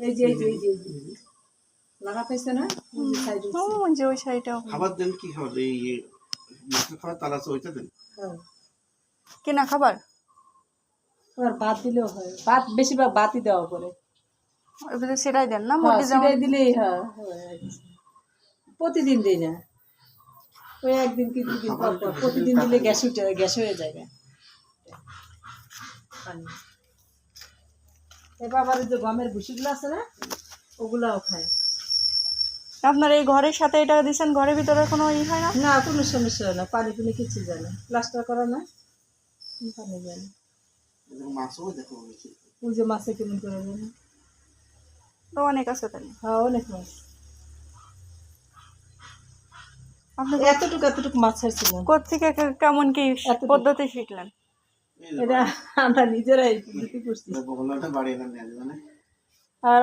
এই যে লাগা পাইছে না যে ওই সাইডটাও খাবার দেন কি খাবার এই মাছের খাবার তার আছে ওইটা দেন কেনা খাবার আর ভাত দিলেও হয় ভাত বেশিরভাগ ভাতই দেওয়া করে সেটাই দেন না মুরগি সেটাই দিলেই হয় প্রতিদিন দিই না ওই একদিন কি দুদিন পর পর প্রতিদিন দিলে গ্যাস হয়ে যায় এবার আবার যে গমের ভুসিগুলো আছে না ওগুলাও খায় আপনার এই ঘরের সাথে এটা দিচ্ছেন ঘরের ভিতরে কোনো হয় না না কোনো সমস্যা হয় না পানি পুনি কিছু যায় না প্লাস্টার করা না পানি যায় না মাছও দেখো ওই যে মাছে কেমন করে যায় না তো অনেক আছে তাহলে হ্যাঁ অনেক মাছ আপনি এতটুকু মাছ ছাড়ছিলাম কোত্থেকে কেমন কি পদ্ধতি শিখলেন এটা আমরা নিজেরাই করছি বাড়ি এখানে আর